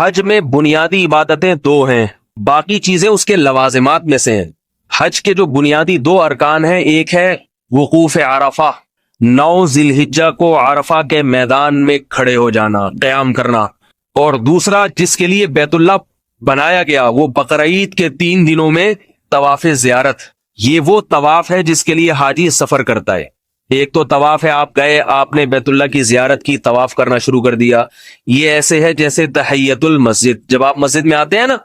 حج میں بنیادی عبادتیں دو ہیں، باقی چیزیں اس کے لوازمات میں سے ہیں۔ حج کے جو بنیادی دو ارکان ہیں، ایک ہے وقوف عرفہ، 9 ذی الحجہ کو عرفہ کے میدان میں کھڑے ہو جانا، قیام کرنا، اور دوسرا جس کے لیے بیت اللہ بنایا گیا وہ بقرعید کے 3 دنوں میں طواف زیارت۔ یہ وہ طواف ہے جس کے لیے حاجی سفر کرتا ہے۔ ایک تو طواف ہے آپ گئے، آپ نے بیت اللہ کی زیارت کی، طواف کرنا شروع کر دیا۔ یہ ایسے ہے جیسے تحیت المسجد، جب آپ مسجد میں آتے ہیں نا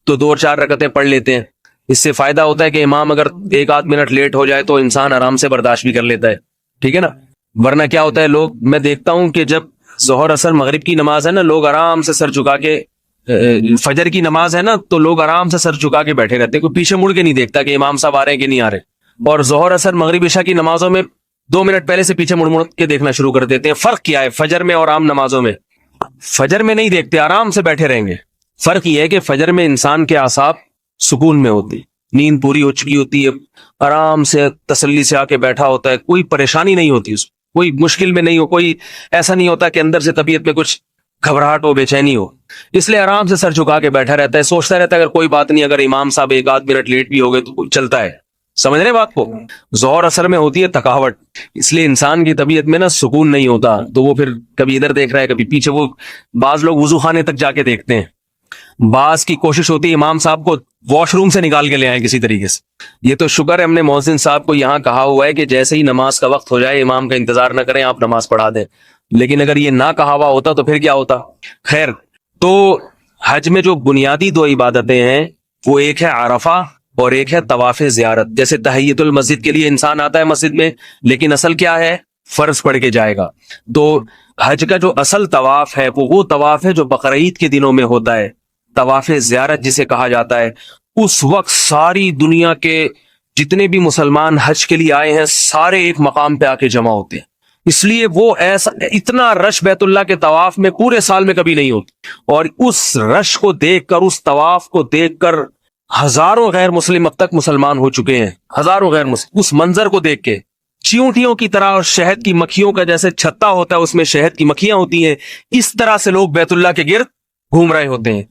تو 2-4 رکعتیں پڑھ لیتے ہیں۔ اس سے فائدہ ہوتا ہے کہ امام اگر 1-8 منٹ لیٹ ہو جائے تو انسان آرام سے برداشت بھی کر لیتا ہے، ٹھیک ہے نا۔ ورنہ کیا ہوتا ہے، لوگ میں دیکھتا ہوں کہ جب ظہر اثر مغرب کی نماز ہے نا، لوگ آرام سے سر جھکا کے، فجر کی نماز ہے نا تو لوگ آرام سے سر جھکا کے بیٹھے رہتے ہیں، کوئی پیچھے مڑ کے نہیں دیکھتا کہ امام صاحب آ رہے ہیں کہ نہیں آ رہے۔ اور ظہر اثر مغرب عشاء کی نمازوں میں 2 منٹ پہلے سے پیچھے مڑ کے دیکھنا شروع کر دیتے ہیں۔ فرق کیا ہے فجر میں اور عام نمازوں میں؟ فجر میں نہیں دیکھتے، آرام سے بیٹھے رہیں گے۔ فرق یہ ہے کہ فجر میں انسان کے اعصاب سکون میں ہوتی، نیند پوری ہو چکی ہوتی ہے، آرام سے تسلی سے آ کے بیٹھا ہوتا ہے، کوئی پریشانی نہیں ہوتی اس کو، کوئی مشکل میں نہیں ہو، کوئی ایسا نہیں ہوتا کہ اندر سے طبیعت میں کچھ گھبراہٹ ہو، بے چینی ہو، اس لیے آرام سے سر جھکا کے بیٹھا رہتا ہے، سوچتا رہتا ہے اگر کوئی بات نہیں، اگر امام صاحب 1-8 منٹ لیٹ بھی ہو گئے تو چلتا ہے۔ سمجھ رہے بات کو؟ ظہر اثر میں ہوتی ہے تھکاوٹ، اس لیے انسان کی طبیعت میں نا سکون نہیں ہوتا، تو وہ پھر کبھی ادھر دیکھ رہا ہے کبھی پیچھے۔ وہ بعض لوگ وضو خانے تک جا کے دیکھتے ہیں، بعض کی کوشش ہوتی ہے امام صاحب کو واش روم سے نکال کے لے آئیں کسی طریقے سے۔ یہ تو شکر ہے ہم نے مؤذن صاحب کو یہاں کہا ہوا ہے کہ جیسے ہی نماز کا وقت ہو جائے امام کا انتظار نہ کریں، آپ نماز پڑھا دیں، لیکن اگر یہ نہ کہا ہوا ہوتا تو پھر کیا ہوتا؟ خیر، تو حج میں جو بنیادی 2 عبادتیں ہیں وہ ایک ہے عرفہ اور ایک ہے طواف زیارت۔ جیسے تحیت المسجد کے لیے انسان آتا ہے مسجد میں، لیکن اصل کیا ہے؟ فرض پڑھ کے جائے گا۔ تو حج کا جو اصل طواف ہے وہ طواف ہے جو بقرعید کے دنوں میں ہوتا ہے، طواف زیارت جسے کہا جاتا ہے۔ اس وقت ساری دنیا کے جتنے بھی مسلمان حج کے لیے آئے ہیں سارے ایک مقام پہ آ کے جمع ہوتے ہیں، اس لیے وہ ایسا اتنا رش بیت اللہ کے طواف میں پورے سال میں کبھی نہیں ہوتی۔ اور اس رش کو دیکھ کر، اس طواف کو دیکھ کر ہزاروں غیر مسلم اب تک مسلمان ہو چکے ہیں، ہزاروں غیر مسلم اس منظر کو دیکھ کے، چیونٹیوں کی طرح اور شہد کی مکھیوں کا جیسے چھتا ہوتا ہے اس میں شہد کی مکھیاں ہوتی ہیں، اس طرح سے لوگ بیت اللہ کے گرد گھوم رہے ہوتے ہیں۔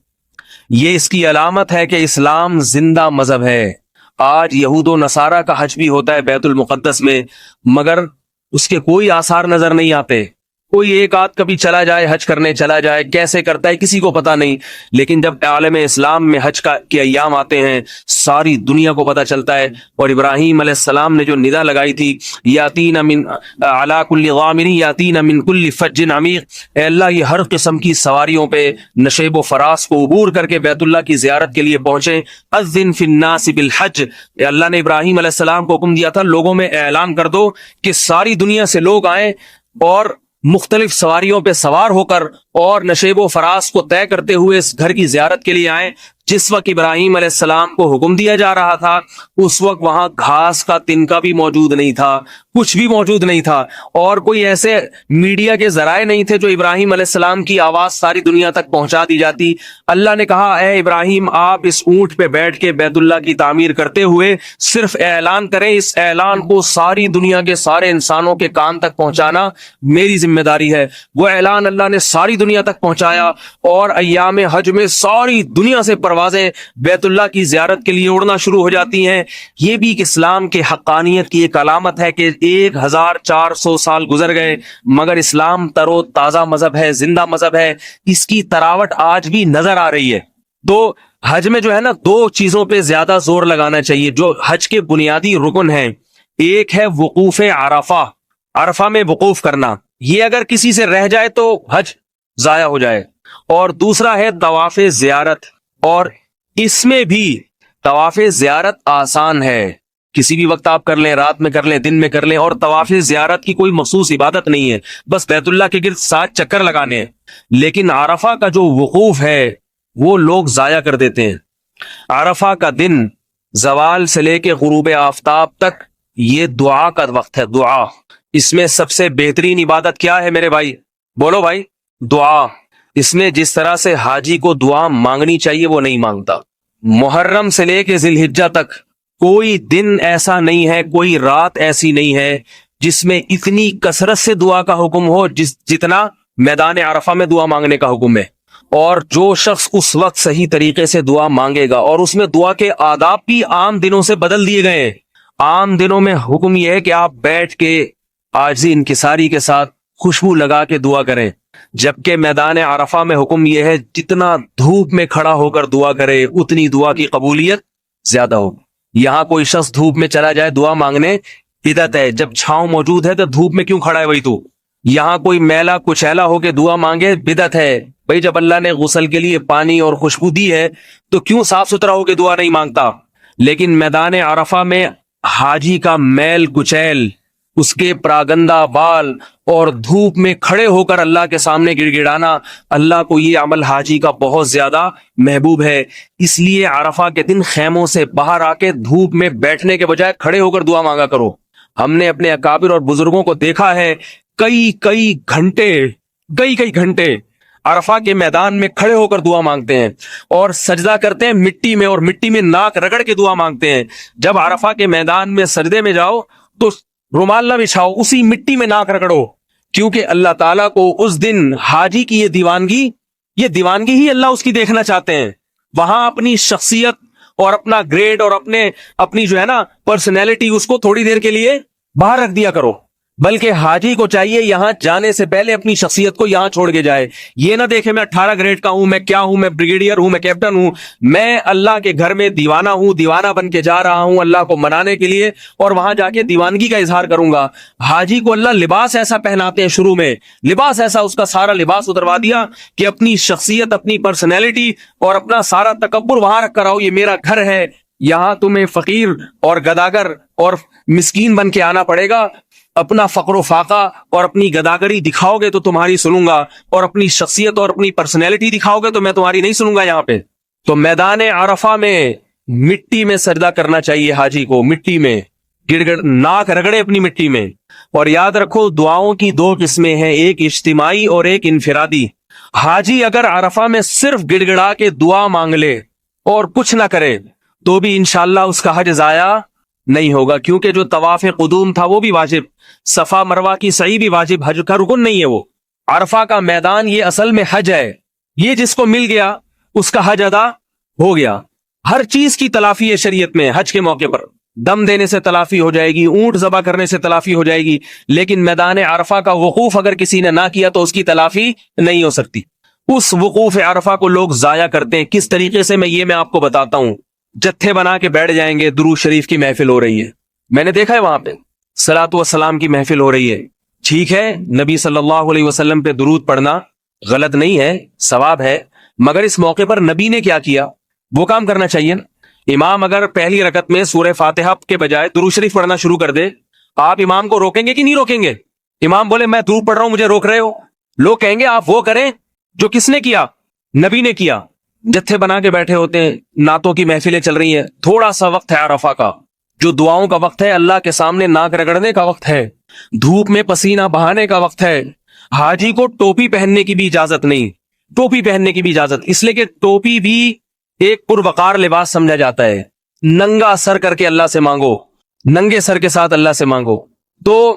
یہ اس کی علامت ہے کہ اسلام زندہ مذہب ہے۔ آج یہود و نصارہ کا حج بھی ہوتا ہے بیت المقدس میں، مگر اس کے کوئی آثار نظر نہیں آتے۔ کوئی ایک آدھ کبھی چلا جائے، حج کرنے چلا جائے، کیسے کرتا ہے کسی کو پتا نہیں، لیکن جب عالم اسلام میں حج کے ایام آتے ہیں ساری دنیا کو پتا چلتا ہے۔ اور ابراہیم علیہ السلام نے جو ندا لگائی تھی، یاتین من علی کل غامر یاتین من کل فج عمیق، اے اللہ یہ ہر قسم کی سواریوں پہ نشیب و فراز کو عبور کر کے بیت اللہ کی زیارت کے لیے پہنچیں۔ اذن فی الناس بالحج، اے اللہ نے ابراہیم علیہ السلام کو حکم دیا تھا لوگوں میں اعلان کر دو کہ ساری دنیا سے لوگ آئیں اور مختلف سواریوں پہ سوار ہو کر اور نشیب و فراز کو طے کرتے ہوئے اس گھر کی زیارت کے لیے آئیں۔ جس وقت ابراہیم علیہ السلام کو حکم دیا جا رہا تھا اس وقت وہاں گھاس کا تنکا بھی موجود نہیں تھا، کچھ بھی موجود نہیں تھا، اور کوئی ایسے میڈیا کے ذرائع نہیں تھے جو ابراہیم علیہ السلام کی آواز ساری دنیا تک پہنچا دی جاتی۔ اللہ نے کہا اے ابراہیم آپ اس اونٹ پہ بیٹھ کے بیت اللہ کی تعمیر کرتے ہوئے صرف اعلان کریں، اس اعلان کو ساری دنیا کے سارے انسانوں کے کان تک پہنچانا میری ذمہ داری ہے۔ وہ اعلان اللہ نے ساری دنیا تک پہنچایا، اور ایام حج میں ساری دنیا سے پروازیں بیت اللہ کی زیارت کے لیے اڑنا شروع ہو جاتی ہیں۔ یہ بھی ایک اسلام کے حقانیت کی ایک علامت ہے کہ 1400 سال گزر گئے مگر اسلام تر و تازہ مذہب ہے، زندہ مذہب ہے، اس کی تراوٹ آج بھی نظر آ رہی ہے۔ تو حج میں جو ہے نا 2 چیزوں پہ زیادہ زور لگانا چاہیے جو حج کے بنیادی رکن ہیں۔ ایک ہے وقوف عرفہ، عرفہ میں وقوف کرنا، یہ اگر کسی سے رہ جائے تو حج ضائع ہو جائے، اور دوسرا ہے طواف زیارت، اور اس میں بھی طواف زیارت آسان ہے، کسی بھی وقت آپ کر لیں، رات میں کر لیں، دن میں کر لیں، اور طواف زیارت کی کوئی مخصوص عبادت نہیں ہے، بس بیت اللہ کے گرد 7 چکر لگانے ہیں۔ لیکن عرفہ کا جو وقوف ہے وہ لوگ ضائع کر دیتے ہیں۔ عرفہ کا دن زوال سے لے کے غروب آفتاب تک یہ دعا کا وقت ہے، دعا۔ اس میں سب سے بہترین عبادت کیا ہے میرے بھائی؟ بولو بھائی، دعا۔ اس میں جس طرح سے حاجی کو دعا مانگنی چاہیے وہ نہیں مانگتا۔ محرم سے لے کے ذی الحجہ تک کوئی دن ایسا نہیں ہے، کوئی رات ایسی نہیں ہے جس میں اتنی کثرت سے دعا کا حکم ہو جتنا میدان عرفہ میں دعا مانگنے کا حکم ہے۔ اور جو شخص اس وقت صحیح طریقے سے دعا مانگے گا، اور اس میں دعا کے آداب بھی عام دنوں سے بدل دیے گئے ہیں۔ عام دنوں میں حکم یہ ہے کہ آپ بیٹھ کے عاجزی انکساری کے ساتھ خوشبو لگا کے دعا کریں، جبکہ میدان عرفہ میں حکم یہ ہے جتنا دھوپ میں کھڑا ہو کر دعا کرے اتنی دعا کی قبولیت زیادہ ہوگی۔ یہاں کوئی شخص دھوپ میں چلا جائے دعا مانگنے، بدعت ہے۔ جب چھاؤں موجود ہے تو دھوپ میں کیوں کھڑا ہے بھائی تو؟ یہاں کوئی میلا کچیلا ہو کے دعا مانگے، بدعت ہے بھائی۔ جب اللہ نے غسل کے لیے پانی اور خوشبو دی ہے تو کیوں صاف ستھرا ہو کے دعا نہیں مانگتا؟ لیکن میدان عرفہ میں حاجی کا میل کچیل، اس کے پراگندہ بال اور دھوپ میں کھڑے ہو کر اللہ کے سامنے گڑ گڑانا، اللہ کو یہ عمل حاجی کا بہت زیادہ محبوب ہے۔ اس لیے عرفہ کے دن خیموں سے باہر آ کے دھوپ میں بیٹھنے کے بجائے کھڑے ہو کر دعا مانگا کرو۔ ہم نے اپنے اکابر اور بزرگوں کو دیکھا ہے کئی گھنٹے عرفہ کے میدان میں کھڑے ہو کر دعا مانگتے ہیں اور سجدہ کرتے ہیں مٹی میں، اور مٹی میں ناک رگڑ کے دعا مانگتے ہیں۔ جب عرفہ کے میدان میں سجدے میں جاؤ تو رومال نہ بچھاؤ، اسی مٹی میں ناک رگڑو، کیونکہ اللہ تعالیٰ کو اس دن حاجی کی یہ دیوانگی ہی اللہ اس کی دیکھنا چاہتے ہیں۔ وہاں اپنی شخصیت اور اپنا گریڈ اور اپنی جو ہے نا پرسنالٹی، اس کو تھوڑی دیر کے لیے باہر رکھ دیا کرو، بلکہ حاجی کو چاہیے یہاں جانے سے پہلے اپنی شخصیت کو یہاں چھوڑ کے جائے۔ یہ نہ دیکھے میں 18 گریڈ کا ہوں، میں کیا ہوں، میں بریگیڈیئر ہوں، میں کیپٹن ہوں، میں اللہ کے گھر میں دیوانہ ہوں، دیوانہ بن کے جا رہا ہوں اللہ کو منانے کے لیے، اور وہاں جا کے دیوانگی کا اظہار کروں گا۔ حاجی کو اللہ لباس ایسا پہناتے ہیں، شروع میں لباس ایسا، اس کا سارا لباس اتروا دیا کہ اپنی شخصیت، اپنی پرسنالٹی اور اپنا سارا تکبر وہاں رکھ کر آؤ، یہ میرا گھر ہے، یہاں تمہیں فقیر اور گداگر اور مسکین بن کے آنا پڑے گا۔ اپنا فقر و فاقہ اور اپنی گداگری دکھاؤ گے تو تمہاری سنوں گا، اور اپنی شخصیت اور اپنی پرسنالٹی دکھاؤ گے تو میں تمہاری نہیں سنوں گا یہاں پہ۔ تو میدان عرفہ میں مٹی میں سجدہ کرنا چاہیے حاجی کو، مٹی میں گڑ گڑ ناک رگڑے اپنی مٹی میں۔ اور یاد رکھو دعاؤں کی دو قسمیں ہیں، ایک اجتماعی اور ایک انفرادی۔ حاجی اگر عرفہ میں صرف گڑ گڑا کے دعا مانگ لے اور کچھ نہ کرے تو بھی انشاءاللہ اس کا حج ضائع نہیں ہوگا، کیونکہ جو طواف قدوم تھا وہ بھی واجب، صفا مروہ کی سعی بھی واجب، حج کا رکن نہیں ہے وہ۔ عرفہ کا میدان یہ اصل میں حج ہے، یہ جس کو مل گیا اس کا حج ادا ہو گیا۔ ہر چیز کی تلافی ہے شریعت میں، حج کے موقع پر دم دینے سے تلافی ہو جائے گی، اونٹ ذبح کرنے سے تلافی ہو جائے گی، لیکن میدان عرفہ کا وقوف اگر کسی نے نہ کیا تو اس کی تلافی نہیں ہو سکتی۔ اس وقوف عرفہ کو لوگ ضائع کرتے ہیں، کس طریقے سے میں آپ کو بتاتا ہوں۔ جتھے بنا کے بیٹھ جائیں گے، درود شریف کی محفل ہو رہی ہے، میں نے دیکھا ہے وہاں پہ صلاۃ والسلام کی محفل ہو رہی ہے، ٹھیک ہے نبی صلی اللہ علیہ وسلم پہ درود پڑھنا غلط نہیں ہے، ثواب ہے، مگر اس موقع پر نبی نے کیا کیا وہ کام کرنا چاہیے نا۔ امام اگر پہلی رکعت میں سورہ فاتحہ کے بجائے درود شریف پڑھنا شروع کر دے، آپ امام کو روکیں گے کہ نہیں روکیں گے؟ امام بولے میں درود پڑھ رہا ہوں مجھے روک رہے ہو، لوگ کہیں گے آپ وہ کریں جو کس نے کیا، نبی نے کیا۔ جتھے بنا کے بیٹھے ہوتے ہیں، نعتوں کی محفلیں چل رہی ہیں، تھوڑا سا وقت ہے عرفہ کا جو دعاؤں کا وقت ہے، اللہ کے سامنے ناک رگڑنے کا وقت ہے، دھوپ میں پسینہ بہانے کا وقت ہے۔ حاجی کو ٹوپی پہننے کی بھی اجازت نہیں، ٹوپی پہننے کی بھی اجازت، اس لیے کہ ٹوپی بھی ایک پروقار لباس سمجھا جاتا ہے۔ ننگا سر کر کے اللہ سے مانگو، ننگے سر کے ساتھ اللہ سے مانگو، تو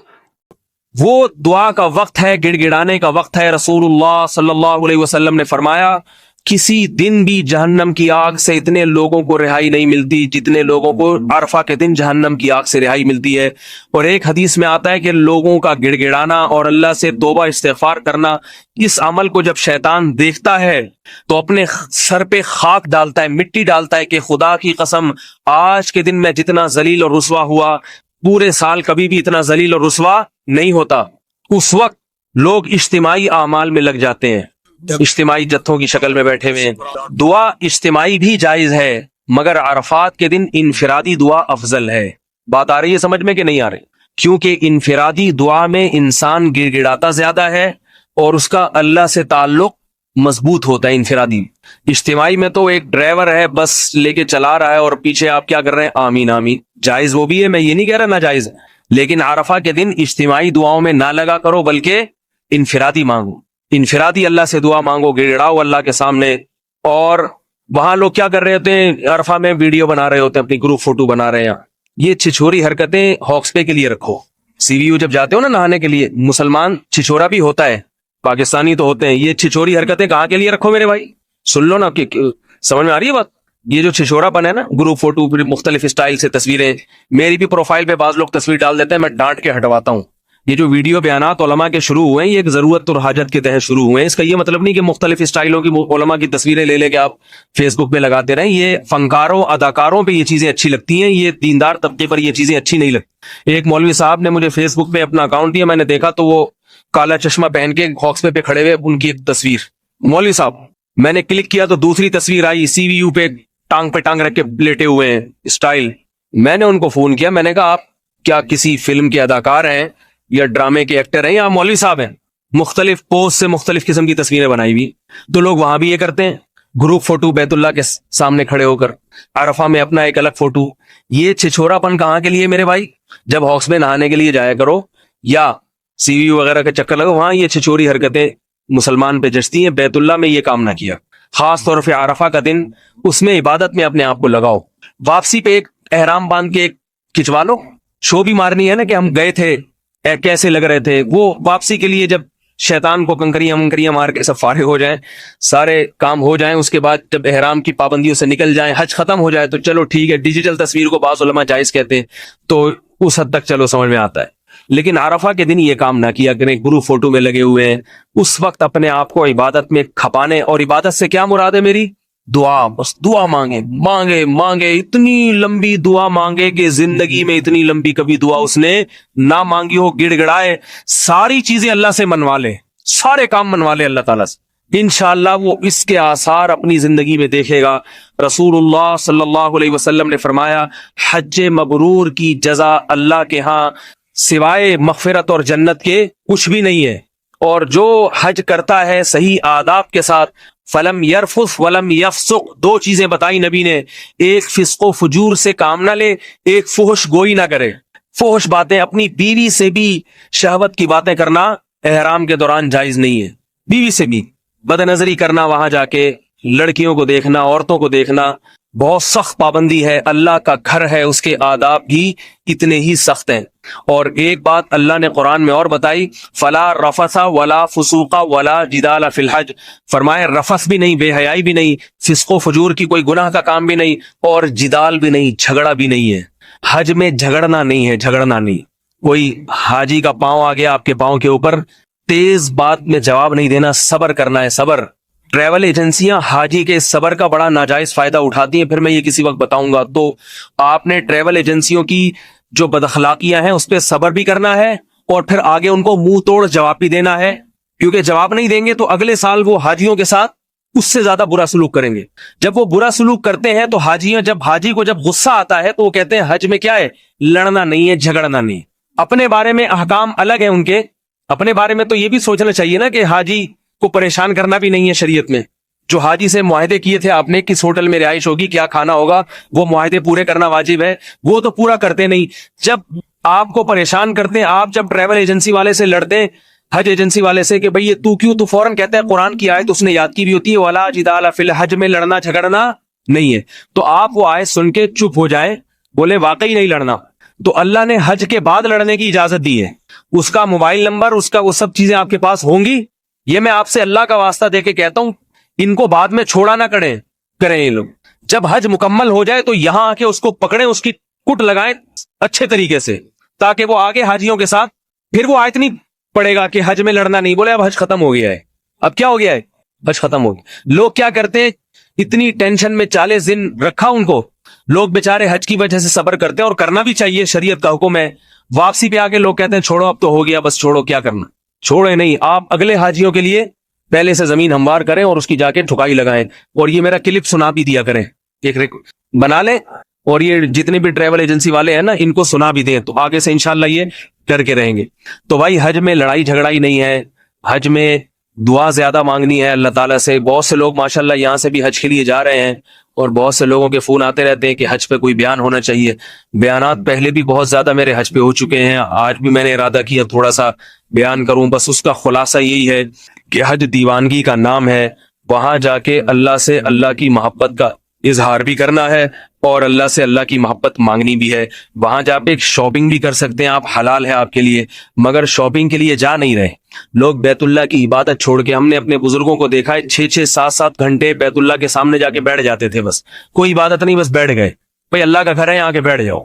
وہ دعا کا وقت ہے، گڑ گڑانے کا وقت ہے۔ رسول اللہ صلی اللہ علیہ وسلم نے فرمایا کسی دن بھی جہنم کی آگ سے اتنے لوگوں کو رہائی نہیں ملتی جتنے لوگوں کو عرفہ کے دن جہنم کی آگ سے رہائی ملتی ہے۔ اور ایک حدیث میں آتا ہے کہ لوگوں کا گڑ گڑانا اور اللہ سے توبہ استغفار کرنا، اس عمل کو جب شیطان دیکھتا ہے تو اپنے سر پہ خاک ڈالتا ہے، مٹی ڈالتا ہے کہ خدا کی قسم آج کے دن میں جتنا ذلیل اور رسوا ہوا پورے سال کبھی بھی اتنا ذلیل اور رسوا نہیں ہوتا۔ اس وقت لوگ اجتماعی اعمال میں لگ جاتے ہیں، اجتماعی جتھوں کی شکل میں بیٹھے ہوئے ہیں۔ دعا اجتماعی بھی جائز ہے، مگر عرفات کے دن انفرادی دعا افضل ہے۔ بات آ رہی ہے سمجھ میں کہ نہیں آ رہی؟ کیونکہ انفرادی دعا میں انسان گڑ گڑاتا زیادہ ہے اور اس کا اللہ سے تعلق مضبوط ہوتا ہے انفرادی۔ اجتماعی میں تو ایک ڈرائیور ہے بس لے کے چلا رہا ہے اور پیچھے آپ کیا کر رہے ہیں؟ آمین آمین، جائز وہ بھی ہے، میں یہ نہیں کہہ رہا ناجائز ہے، لیکن عرفہ کے دن اجتماعی دعاؤں میں نہ لگا کرو بلکہ انفرادی مانگو، انفرادی اللہ سے دعا مانگو، گڑگڑاؤ اللہ کے سامنے۔ اور وہاں لوگ کیا کر رہے ہوتے ہیں؟ عرفہ میں ویڈیو بنا رہے ہوتے ہیں، اپنی گروپ فوٹو بنا رہے ہیں۔ یہ چھچوری حرکتیں ہاکس پے کے لیے رکھو۔ سی وی یو جب جاتے ہو نا نہانے کے لیے، مسلمان چھچورا بھی ہوتا ہے پاکستانی تو ہوتے ہیں. یہ چھچوری حرکتیں کہاں کے لیے رکھو میرے بھائی؟ سن لو نا کہ سمجھ میں آ رہی ہے بات. یہ جو چھچورا پن ہے نا، گروپ فوٹو پھر مختلف اسٹائل سے تصویریں، میری بھی پروفائل پہ بعض لوگ تصویر ڈال دیتے ہیں، میں ڈانٹ کے ہٹواتا ہوں. یہ جو ویڈیو بیانات علماء کے شروع ہوئے ہیں، یہ ایک ضرورت اور حاجت کے تحت شروع ہوئے ہیں. اس کا یہ مطلب نہیں کہ مختلف اسٹائلوں کی علماء کی تصویریں لے لے کے آپ فیس بک پہ لگاتے رہیں. یہ فنکاروں اداکاروں پہ یہ چیزیں اچھی لگتی ہیں، یہ دیندار طبقے پر یہ چیزیں اچھی نہیں لگتی. ایک مولوی صاحب نے مجھے فیس بک پہ اپنا اکاؤنٹ دیا، میں نے دیکھا تو وہ کالا چشمہ پہن کے ہاکس پہ کھڑے ہوئے ان کی ایک تصویر. مولوی صاحب میں نے کلک کیا تو دوسری تصویر آئی، سی وی یو پہ ٹانگ رکھ کے لیٹے ہوئے ہیں اسٹائل. میں نے ان کو فون کیا، میں نے کہا آپ کیا کسی فلم کے اداکار ہیں یا ڈرامے کے ایکٹر ہیں یا مولوی صاحب ہیں؟ مختلف پوز سے مختلف قسم کی تصویریں بنائی ہوئی. تو لوگ وہاں بھی یہ کرتے ہیں، گروپ فوٹو بیت اللہ کے سامنے کھڑے ہو کر، عرفہ میں اپنا ایک الگ فوٹو. یہ چھچورا پن کہاں کے لیے میرے بھائی؟ جب ہاکس میں نہانے کے لیے جایا کرو یا سی وی وغیرہ کا چکر لگو، وہاں یہ چھچوری حرکتیں مسلمان پہ جچتی ہیں. بیت اللہ میں یہ کام نہ کیا، خاص طور پہ عرفہ کا دن، اس میں عبادت میں اپنے آپ کو لگاؤ. واپسی پہ ایک احرام باندھ کے ایک کھچوا لو، شو بھی مارنی ہے نا کہ ہم گئے تھے کیسے لگ رہے تھے. وہ واپسی کے لیے جب شیطان کو کنکریاں مار کے سب فارغ ہو جائیں، سارے کام ہو جائیں، اس کے بعد جب احرام کی پابندیوں سے نکل جائیں، حج ختم ہو جائے تو چلو ٹھیک ہے. ڈیجیٹل تصویر کو بعض علماء جائز کہتے ہیں، تو اس حد تک چلو سمجھ میں آتا ہے. لیکن عرفہ کے دن یہ کام نہ کیا کریں. گروپ فوٹو میں لگے ہوئے ہیں، اس وقت اپنے آپ کو عبادت میں کھپانے. اور عبادت سے کیا مراد ہے میری؟ دعا. بس دعا مانگے اتنی لمبی دعا مانگے کہ زندگی میں اتنی لمبی کبھی دعا اس نے نہ مانگی ہو. گڑ گڑائے ساری چیزیں اللہ سے منوا لے، سارے کام منوا لے اللہ تعالیٰ سے، انشاءاللہ وہ اس کے آثار اپنی زندگی میں دیکھے گا. رسول اللہ صلی اللہ علیہ وسلم نے فرمایا، حج مبرور کی جزا اللہ کے ہاں سوائے مغفرت اور جنت کے کچھ بھی نہیں ہے. اور جو حج کرتا ہے صحیح آداب کے ساتھ، فلم یرفث ولم یفسق، دو چیزیں بتائی نبی نے، ایک فسق و فجور سے کام نہ لے، ایک فحش گوئی نہ کرے. فحش باتیں، اپنی بیوی سے بھی شہوت کی باتیں کرنا احرام کے دوران جائز نہیں ہے. بیوی سے بھی بد نظری کرنا، وہاں جا کے لڑکیوں کو دیکھنا، عورتوں کو دیکھنا، بہت سخت پابندی ہے. اللہ کا گھر ہے، اس کے آداب بھی اتنے ہی سخت ہیں. اور ایک بات اللہ نے قرآن میں اور بتائی، فلا رفث ولا فسوق ولا جدال فی الحج، فرمائے رفث بھی نہیں، بے حیائی بھی نہیں، فسق و فجور کی کوئی گناہ کا کام بھی نہیں، اور جدال بھی نہیں، جھگڑا بھی نہیں ہے. حج میں جھگڑنا نہیں ہے، جھگڑنا نہیں. کوئی حاجی کا پاؤں آ گیا آپ کے پاؤں کے اوپر، تیز بات میں جواب نہیں دینا، صبر کرنا ہے، صبر. ٹریول ایجنسیاں حاجی کے صبر کا بڑا ناجائز فائدہ اٹھاتی ہیں، پھر میں یہ کسی وقت بتاؤں گا. تو آپ نے ٹریول ایجنسیوں کی جو بد اخلاقیاں ہیں اس پہ صبر بھی کرنا ہے، اور پھر آگے ان کو منہ توڑ جواب بھی دینا ہے، کیونکہ جواب نہیں دیں گے تو اگلے سال وہ حاجیوں کے ساتھ اس سے زیادہ برا سلوک کریں گے. جب وہ برا سلوک کرتے ہیں تو حاجی کو جب غصہ آتا ہے تو وہ کہتے ہیں حج میں کیا ہے، لڑنا نہیں ہے، جھگڑنا نہیں. اپنے بارے میں احکام الگ ہیں ان کے. اپنے بارے میں تو یہ بھی سوچنا چاہیے نا کہ حاجی کو پریشان کرنا بھی نہیں ہے شریعت میں. جو حاجی سے معاہدے کیے تھے آپ نے، کس ہوٹل میں رہائش ہوگی، کیا کھانا ہوگا، وہ معاہدے پورے کرنا واجب ہے، وہ تو پورا کرتے نہیں. جب آپ کو پریشان کرتے ہیں، آپ جب ٹریول ایجنسی والے سے لڑتے ہیں، حج ایجنسی والے سے کہ بھئی یہ تو کیوں، تو فوراً کہتا ہے قرآن کی آیت اس نے یاد کی بھی ہوتی ہے، وَلَا جِدَالَ فِي الْحَجِّ میں لڑنا جھگڑنا نہیں ہے. تو آپ وہ آیت سن کے چپ ہو جائیں، بولے واقعی نہیں لڑنا. تو اللہ نے حج کے بعد لڑنے کی اجازت دی ہے. اس کا موبائل نمبر، اس کا وہ سب چیزیں آپ کے پاس ہوں گی. یہ میں آپ سے اللہ کا واسطہ دے کے کہتا ہوں، ان کو بعد میں چھوڑا نہ کریں یہ لوگ. جب حج مکمل ہو جائے تو یہاں آ کے اس کو پکڑیں، اس کی کٹ لگائیں اچھے طریقے سے، تاکہ وہ آگے حاجیوں کے ساتھ پھر وہ آیت نہیں پڑے گا کہ حج میں لڑنا نہیں. بولے اب حج ختم ہو گیا ہے. اب کیا ہو گیا ہے؟ حج ختم ہو گیا. لوگ کیا کرتے ہیں، اتنی ٹینشن میں 40 دن رکھا ان کو. لوگ بیچارے حج کی وجہ سے صبر کرتے ہیں، اور کرنا بھی چاہیے، شریعت کا حکم ہے. واپسی پہ آ کے لوگ کہتے ہیں چھوڑو اب تو ہو گیا، بس چھوڑو، کیا کرنا. چھوڑے نہیں، آپ اگلے حاجیوں کے لیے پہلے سے زمین ہموار کریں اور اس کی جا کے ٹھکائی لگائیں. اور یہ میرا کلپ سنا بھی دیا کریں، ایک بنا لیں، اور یہ جتنے بھی ٹریول ایجنسی والے ہیں نا ان کو سنا بھی دیں، تو آگے سے انشاءاللہ یہ کر کے رہیں گے. تو بھائی حج میں لڑائی جھگڑائی نہیں ہے، حج میں دعا زیادہ مانگنی ہے اللہ تعالیٰ سے. بہت سے لوگ ماشاءاللہ یہاں سے بھی حج کے لیے جا رہے ہیں، اور بہت سے لوگوں کے فون آتے رہتے ہیں کہ حج پہ کوئی بیان ہونا چاہیے. بیانات پہلے بھی بہت زیادہ میرے حج پہ ہو چکے ہیں، آج بھی میں نے ارادہ کیا تھوڑا سا بیان کروں. بس اس کا خلاصہ یہی ہے کہ حج دیوانگی کا نام ہے. وہاں جا کے اللہ سے اللہ کی محبت کا اظہار بھی کرنا ہے اور اللہ سے اللہ کی محبت مانگنی بھی ہے. وہاں جا کے شاپنگ بھی کر سکتے ہیں آپ, حلال ہے آپ کے لیے, مگر شاپنگ کے لیے جا نہیں رہے. لوگ بیت اللہ کی عبادت چھوڑ کے, ہم نے اپنے بزرگوں کو دیکھا ہے 6-6 7-7 گھنٹے بیت اللہ کے سامنے جا کے بیٹھ جاتے تھے, بس کوئی عبادت نہیں, بس بیٹھ گئے. بھائی اللہ کا گھر ہے, یہاں کے بیٹھ جاؤ.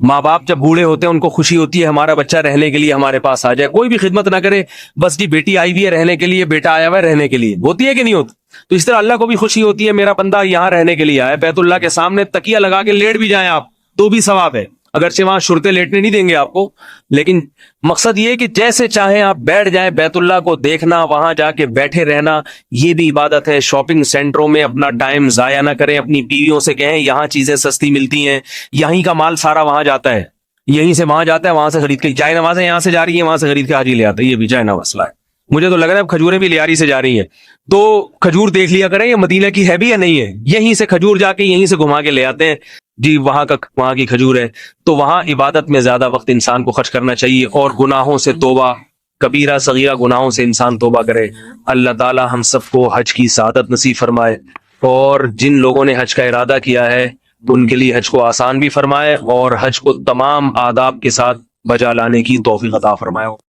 ماں باپ جب بوڑھے ہوتے ہیں ان کو خوشی ہوتی ہے ہمارا بچہ رہنے کے لیے ہمارے پاس آ جائے, کوئی بھی خدمت نہ کرے, بس جی بیٹی آئی ہوئی ہے رہنے کے لیے, بیٹا آیا ہوا ہے رہنے کے لیے, ہوتی ہے کہ نہیں ہوتی؟ تو اس طرح اللہ کو بھی خوشی ہوتی ہے میرا بندہ یہاں رہنے کے لیے آیا, بیت اللہ کے سامنے تکیہ لگا کے لیٹ بھی جائیں آپ تو بھی ثواب ہے, اگرچہ وہاں شرطیں لیٹنے نہیں دیں گے آپ کو, لیکن مقصد یہ کہ جیسے چاہیں آپ بیٹھ جائیں, بیت اللہ کو دیکھنا, وہاں جا کے بیٹھے رہنا, یہ بھی عبادت ہے. شاپنگ سینٹروں میں اپنا ٹائم ضائع نہ کریں, اپنی بیویوں سے کہیں یہاں چیزیں سستی ملتی ہیں, یہیں کا مال سارا وہاں جاتا ہے, یہیں سے وہاں جاتا ہے, وہاں سے خرید کے, جائے نمازیں یہاں سے جا رہی ہیں وہاں سے خرید کے حاجی لے آتا ہے, یہ بھی جائے نہ مسئلہ ہے. مجھے تو لگ رہا ہے اب کھجوریں بھی لیاری سے جا رہی ہیں, تو کھجور دیکھ لیا کریں یہ مدینہ کی ہے بھی یا نہیں ہے, یہیں سے کھجور جا کے یہیں سے گھما کے لے آتے ہیں جی, وہاں کی کھجور ہے. تو وہاں عبادت میں زیادہ وقت انسان کو خرچ کرنا چاہیے, اور گناہوں سے توبہ, کبیرہ صغیرہ گناہوں سے انسان توبہ کرے. اللہ تعالی ہم سب کو حج کی سعادت نصیب فرمائے, اور جن لوگوں نے حج کا ارادہ کیا ہے ان کے لیے حج کو آسان بھی فرمائے, اور حج کو تمام آداب کے ساتھ بجا لانے کی توفیق عطا فرمائے.